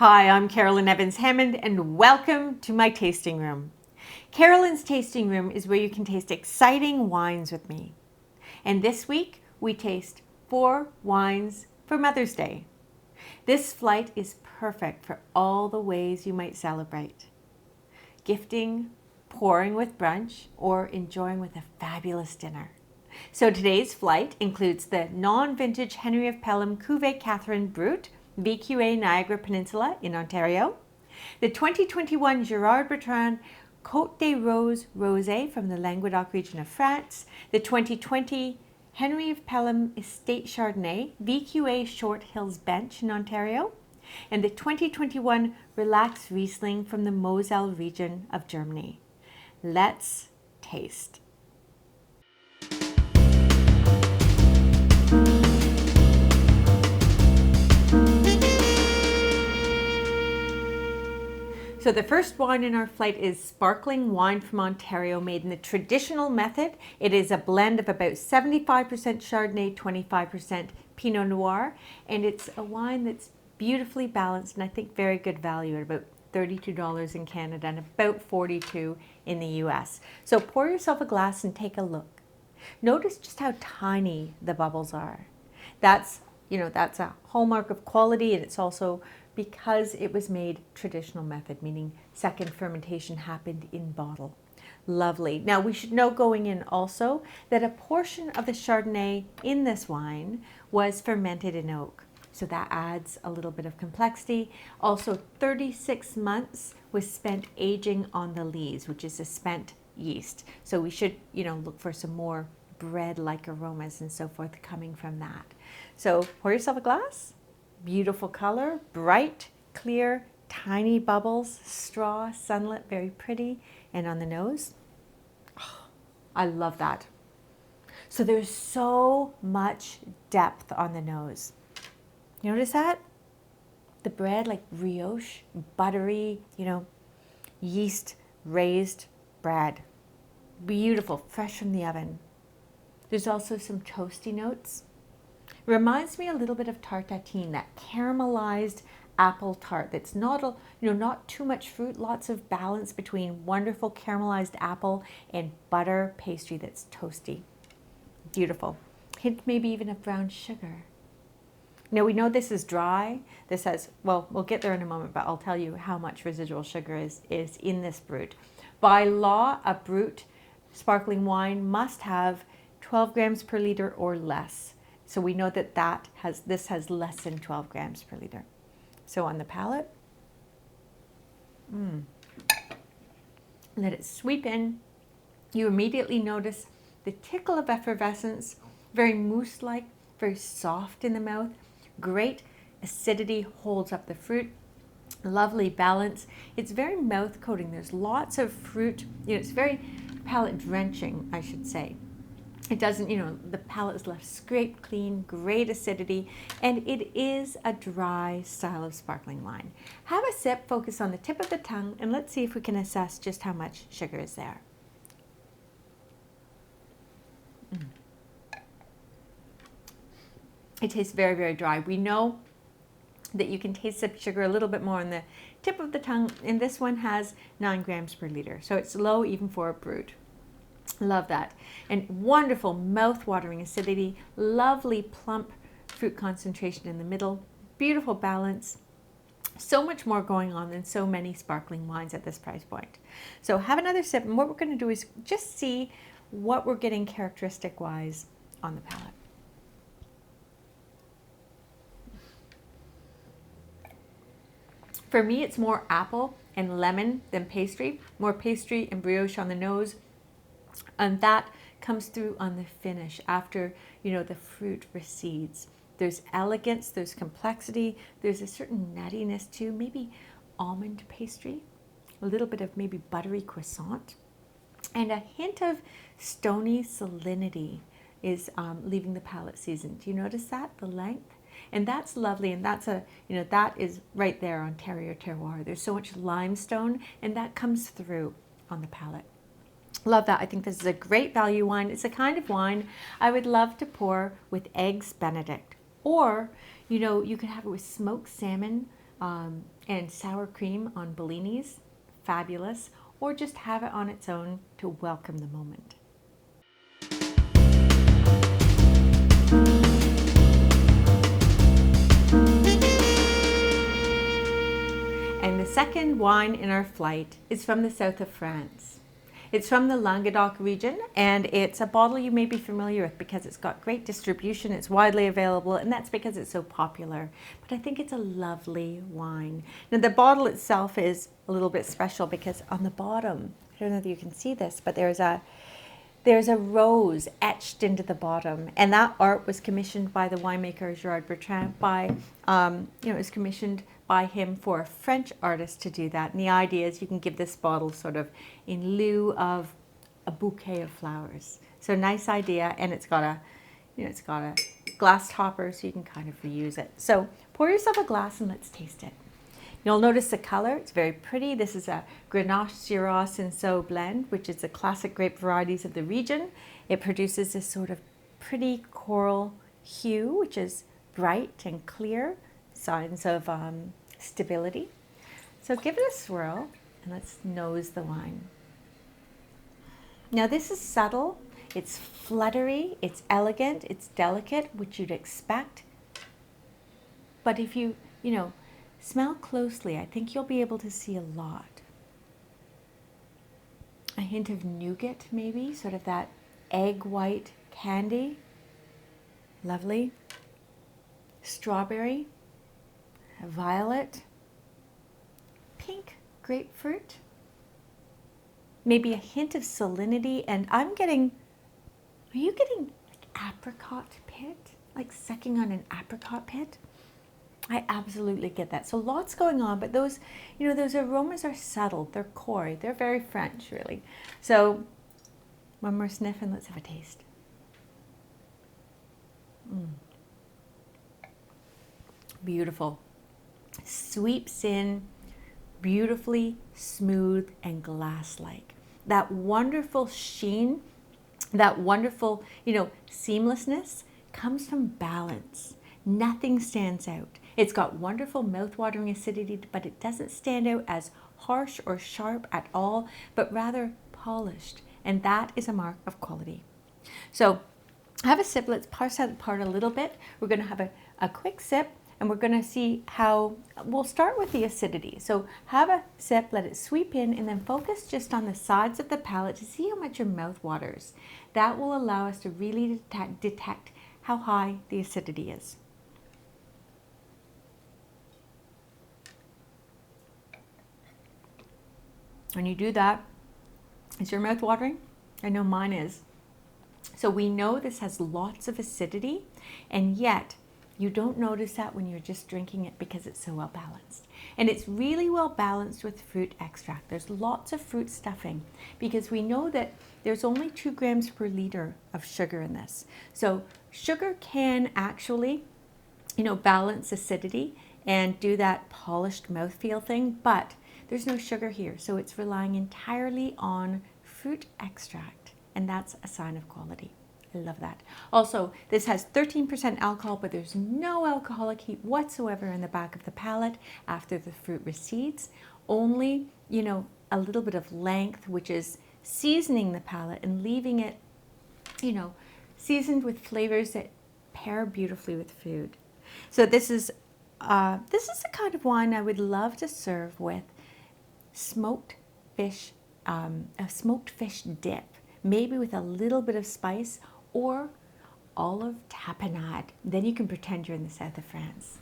Hi, I'm Carolyn Evans-Hammond and welcome to my tasting room. Carolyn's tasting room is where you can taste exciting wines with me. And this week we taste 4 wines for Mother's Day. This flight is perfect for all the ways you might celebrate. Gifting, pouring with brunch, or enjoying with a fabulous dinner. So today's flight includes the non-vintage Henry of Pelham Cuve Catharine Brut, VQA Niagara Peninsula in Ontario, the 2021 Bertrand Côte des Roses Rosé from the Languedoc region of France, the 2020 Henry of Pelham Estate Chardonnay, VQA Short Hills Bench in Ontario, and the 2021 Relaxed Riesling from the Mosel region of Germany. Let's taste. So the first wine in our flight is sparkling wine from Ontario made in the traditional method. It is a blend of about 75% Chardonnay, 25% Pinot Noir, and it's a wine that's beautifully balanced and I think very good value at about $32 in Canada and about $42 in the US. So pour yourself a glass and take a look. Notice just how tiny the bubbles are. That's a hallmark of quality, and it's also because it was made traditional method, meaning second fermentation happened in bottle. Lovely. Now we should know going in also that a portion of the Chardonnay in this wine was fermented in oak. So that adds a little bit of complexity. Also 36 months was spent aging on the lees, which is a spent yeast. So we should, look for some more bread-like aromas and so forth coming from that. So pour yourself a glass. Beautiful color, bright, clear, tiny bubbles, straw, sunlit, very pretty. And on the nose, oh, I love that. So there's so much depth on the nose. Notice that? The bread, like brioche, buttery, yeast raised bread. Beautiful, fresh from the oven. There's also some toasty notes. Reminds me a little bit of tarte tatin, that caramelized apple tart that's not not too much fruit, lots of balance between wonderful caramelized apple and butter pastry that's toasty. Beautiful. Hint maybe even of brown sugar. Now we know this is dry. This has, well, we'll get there in a moment, but I'll tell you how much residual sugar is in this Brut. By law, a Brut sparkling wine must have 12 grams per liter or less. So we know that this has less than 12 grams per liter. So on the palate, let it sweep in. You immediately notice the tickle of effervescence, very mousse-like, very soft in the mouth. Great acidity holds up the fruit. Lovely balance. It's very mouth coating. There's lots of fruit. It's very palate drenching, I should say. It doesn't, the palate is left scraped clean, great acidity, and it is a dry style of sparkling wine. Have a sip, focus on the tip of the tongue, and let's see if we can assess just how much sugar is there. It tastes very, very dry. We know that you can taste the sugar a little bit more on the tip of the tongue, and this one has 9 grams per liter, so it's low even for a Brut. Love that. And wonderful mouth-watering acidity, lovely plump fruit concentration in the middle, beautiful balance. So much more going on than so many sparkling wines at this price point. So have another sip, and what we're going to do is just see what we're getting characteristic-wise on the palate. For me, it's more apple and lemon than pastry, more pastry and brioche on the nose. And that comes through on the finish after, the fruit recedes. There's elegance, there's complexity, there's a certain nuttiness too, maybe almond pastry, a little bit of maybe buttery croissant, and a hint of stony salinity is leaving the palate seasoned. Do you notice that, the length? And that's lovely, and that's that is right there, Ontario terroir. There's so much limestone, and that comes through on the palate. Love that. I think this is a great value wine. It's a kind of wine I would love to pour with eggs Benedict. Or, you could have it with smoked salmon And sour cream on bellinis, fabulous, or just have it on its own to welcome the moment. And the second wine in our flight is from the south of France. It's from the Languedoc region, and it's a bottle you may be familiar with because it's got great distribution, it's widely available, and that's because it's so popular. But I think it's a lovely wine. Now the bottle itself is a little bit special because on the bottom, I don't know if you can see this, but there's a rose etched into the bottom, and that art was commissioned by the winemaker Bertrand. It was commissioned by him for a French artist to do that. And the idea is you can give this bottle sort of in lieu of a bouquet of flowers. So nice idea, and it's got a glass topper, so you can kind of reuse it. So pour yourself a glass and let's taste it. You'll notice the color, it's very pretty. This is a Grenache Syrah Cinsault blend, which is the classic grape varieties of the region. It produces this sort of pretty coral hue, which is bright and clear, signs of stability. So give it a swirl and let's nose the wine. Now this is subtle, it's fluttery, it's elegant, it's delicate, which you'd expect. But if you smell closely, I think you'll be able to see a lot. A hint of nougat maybe, sort of that egg white candy. Lovely. Strawberry, violet, pink grapefruit, maybe a hint of salinity, and are you getting like apricot pit? Like sucking on an apricot pit? I absolutely get that. So lots going on, but those aromas are subtle, they're coy, they're very French, really. So one more sniff and let's have a taste. Beautiful. Sweeps in, beautifully smooth and glass-like. That wonderful sheen, that wonderful, seamlessness comes from balance. Nothing stands out. It's got wonderful mouth-watering acidity, but it doesn't stand out as harsh or sharp at all, but rather polished. And that is a mark of quality. So have a sip. Let's parse that apart a little bit. We're going to have a quick sip, and we're going to see how, we'll start with the acidity. So have a sip, let it sweep in, and then focus just on the sides of the palate to see how much your mouth waters. That will allow us to really detect how high the acidity is. When you do that, is your mouth watering? I know mine is. So we know this has lots of acidity, and yet you don't notice that when you're just drinking it because it's so well balanced. And it's really well balanced with fruit extract. There's lots of fruit stuffing because we know that there's only 2 grams per liter of sugar in this. So sugar can actually, balance acidity and do that polished mouthfeel thing, but there's no sugar here. So it's relying entirely on fruit extract, and that's a sign of quality. I love that. Also, this has 13% alcohol, but there's no alcoholic heat whatsoever in the back of the palate after the fruit recedes. Only, a little bit of length, which is seasoning the palate and leaving it, seasoned with flavors that pair beautifully with food. So this is the kind of wine I would love to serve with smoked fish, a smoked fish dip, maybe with a little bit of spice, or olive tapenade. Then you can pretend you're in the south of France.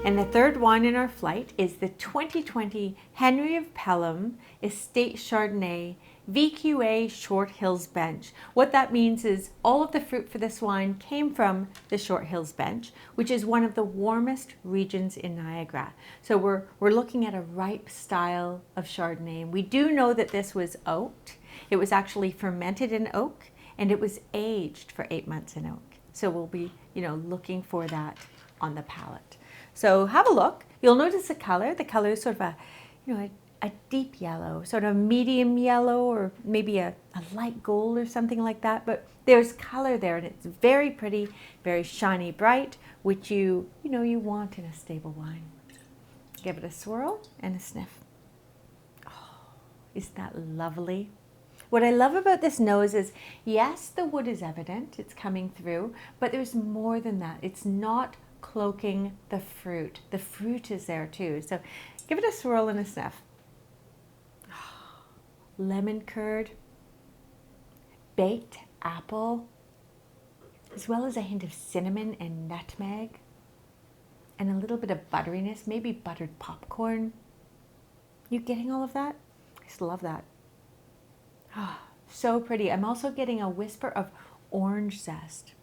And the third wine in our flight is the 2020 Henry of Pelham Estate Chardonnay VQA Short Hills Bench. What that means is all of the fruit for this wine came from the Short Hills Bench, which is one of the warmest regions in Niagara. So we're looking at a ripe style of Chardonnay. And we do know that this was oaked. It was actually fermented in oak, and it was aged for 8 months in oak. So we'll be, looking for that on the palate. So have a look. You'll notice the color. The color is sort of a a deep yellow, sort of medium yellow, or maybe a light gold or something like that. But there's color there, and it's very pretty, very shiny, bright, which you want in a stable wine. Give it a swirl and a sniff. Oh, is that lovely? What I love about this nose is, yes, the wood is evident, it's coming through, but there's more than that. It's not cloaking the fruit. The fruit is there too. So give it a swirl and a sniff. Lemon curd, baked apple, as well as a hint of cinnamon and nutmeg, and a little bit of butteriness, maybe buttered popcorn. You getting all of that? I just love that. Ah, so pretty. I'm also getting a whisper of orange zest.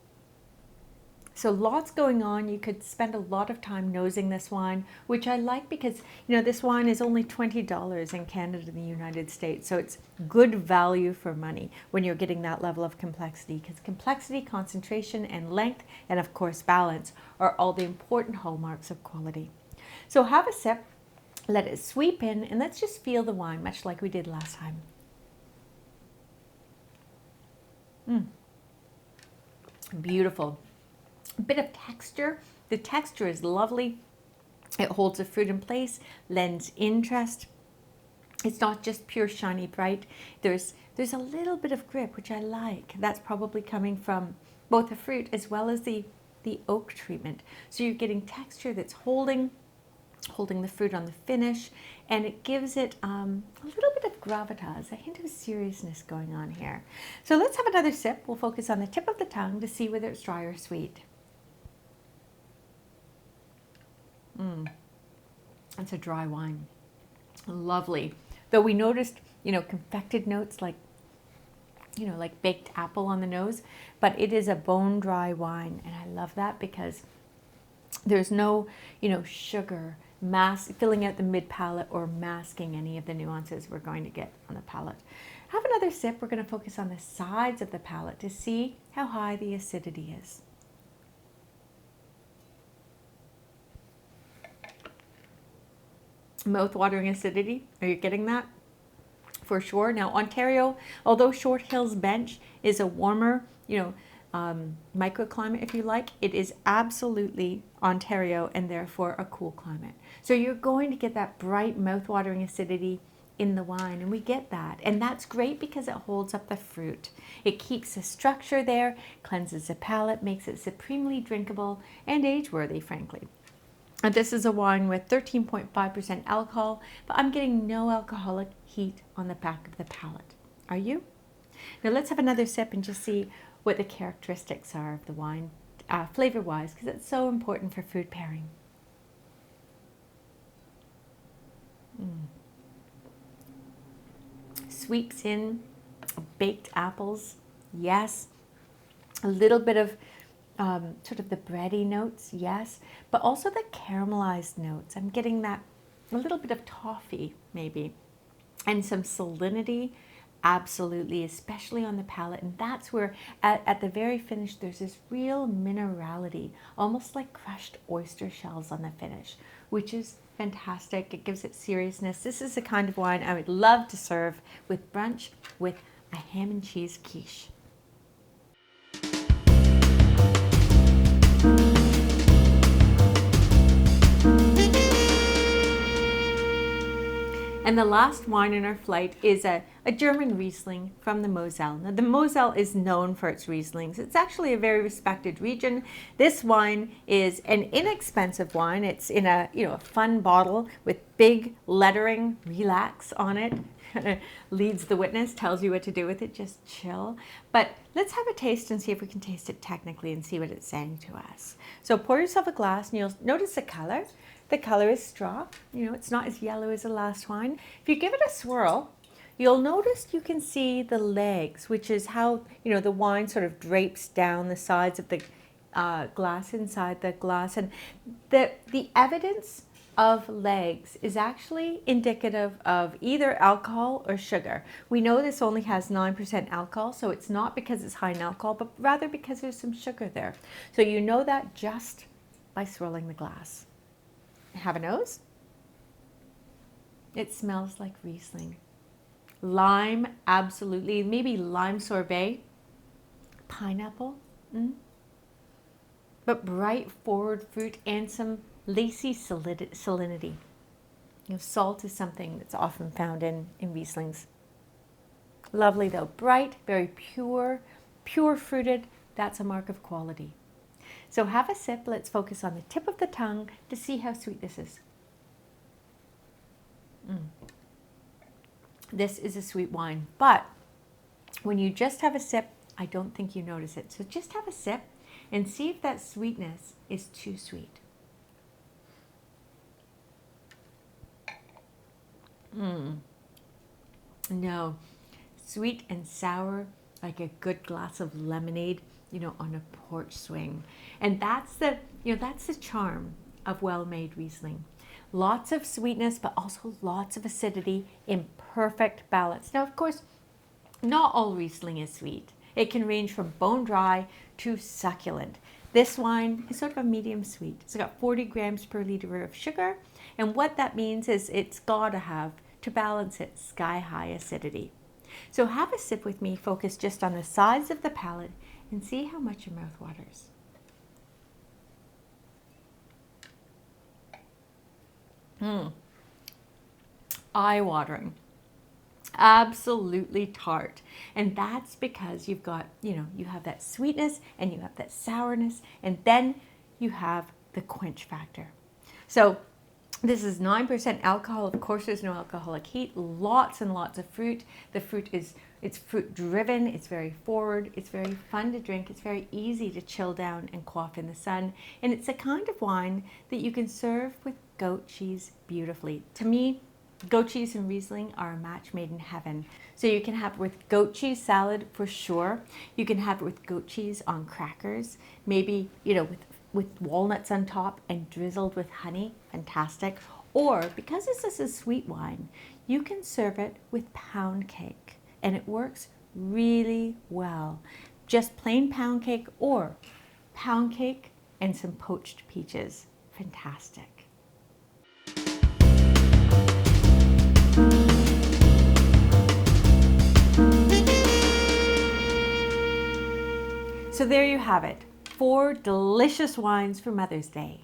So lots going on. You could spend a lot of time nosing this wine, which I like because, this wine is only $20 in Canada and the United States. So it's good value for money when you're getting that level of complexity, because complexity, concentration, and length, and of course balance, are all the important hallmarks of quality. So have a sip, let it sweep in, and let's just feel the wine, much like we did last time. Beautiful. A bit of texture. The texture is lovely. It holds the fruit in place, lends interest. It's not just pure shiny bright. There's a little bit of grip, which I like. That's probably coming from both the fruit as well as the oak treatment. So you're getting texture that's holding the fruit on the finish, and it gives it a little bit of gravitas, a hint of seriousness going on here. So let's have another sip. We'll focus on the tip of the tongue to see whether it's dry or sweet. It's a dry wine. Lovely. Though we noticed, confected notes like baked apple on the nose, but it is a bone dry wine, and I love that because there's no, sugar filling out the mid palate or masking any of the nuances we're going to get on the palate. Have another sip. We're going to focus on the sides of the palate to see how high the acidity is. Mouth-watering acidity. Are you getting that? For sure. Now, Ontario, although Short Hills Bench is a warmer, microclimate, if you like, it is absolutely Ontario and therefore a cool climate. So you're going to get that bright mouth-watering acidity in the wine, and we get that. And that's great because it holds up the fruit. It keeps the structure there, cleanses the palate, makes it supremely drinkable and age-worthy, frankly. And this is a wine with 13.5% alcohol, but I'm getting no alcoholic heat on the back of the palate. Are you? Now let's have another sip and just see what the characteristics are of the wine, flavor-wise, because it's so important for food pairing. Sweeps in, baked apples, yes. A little bit of sort of the bready notes, yes, but also the caramelized notes. I'm getting that, a little bit of toffee maybe, and some salinity, absolutely, especially on the palate. And that's where at the very finish there's this real minerality, almost like crushed oyster shells on the finish, which is fantastic. It gives it seriousness. This is the kind of wine I would love to serve with brunch with a ham and cheese quiche. And the last wine in our flight is a German Riesling from the Mosel. Now, the Mosel is known for its Rieslings. It's actually a very respected region. This wine is an inexpensive wine. It's in a fun bottle with big lettering, relax on it. Leads the witness, tells you what to do with it, just chill. But let's have a taste and see if we can taste it technically and see what it's saying to us. So pour yourself a glass and you'll notice the color. The color is straw. It's not as yellow as the last wine. If you give it a swirl, you'll notice you can see the legs, which is how, the wine sort of drapes down the sides of the glass, inside the glass. And the evidence of legs is actually indicative of either alcohol or sugar. We know this only has 9% alcohol, so it's not because it's high in alcohol, but rather because there's some sugar there. So you know that just by swirling the glass. Have a nose. It smells like Riesling. Lime, absolutely. Maybe lime sorbet. Pineapple. But bright forward fruit and some lacy salinity. Salt is something that's often found in Rieslings. Lovely though. Bright, very pure, pure fruited. That's a mark of quality. So have a sip. Let's focus on the tip of the tongue to see how sweet this is. This is a sweet wine, but when you just have a sip, I don't think you notice it. So just have a sip and see if that sweetness is too sweet. No, sweet and sour, like a good glass of lemonade, on a porch swing. And that's the charm of well-made Riesling. Lots of sweetness, but also lots of acidity in perfect balance. Now, of course, not all Riesling is sweet. It can range from bone dry to succulent. This wine is sort of a medium sweet. It's got 40 grams per liter of sugar. And what that means is it's got to have, to balance it, sky-high acidity. So have a sip with me, focus just on the sides of the palate, and see how much your mouth waters. Eye-watering. Absolutely tart. And that's because you've got, you have that sweetness and you have that sourness, and then you have the quench factor. So this is 9% alcohol. Of course, there's no alcoholic heat. Lots and lots of fruit. The fruit it's fruit driven. It's very forward. It's very fun to drink. It's very easy to chill down and quaff in the sun. And it's a kind of wine that you can serve with goat cheese beautifully. To me, goat cheese and Riesling are a match made in heaven. So you can have it with goat cheese salad for sure. You can have it with goat cheese on crackers. Maybe, with walnuts on top and drizzled with honey. Fantastic. Or, because this is a sweet wine, you can serve it with pound cake. And it works really well. Just plain pound cake or pound cake and some poached peaches. Fantastic. So there you have it. 4 delicious wines for Mother's Day.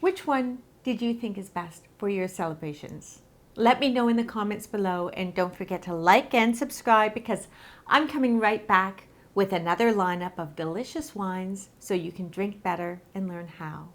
Which one did you think is best for your celebrations? Let me know in the comments below, and don't forget to like and subscribe, because I'm coming right back with another lineup of delicious wines so you can drink better and learn how.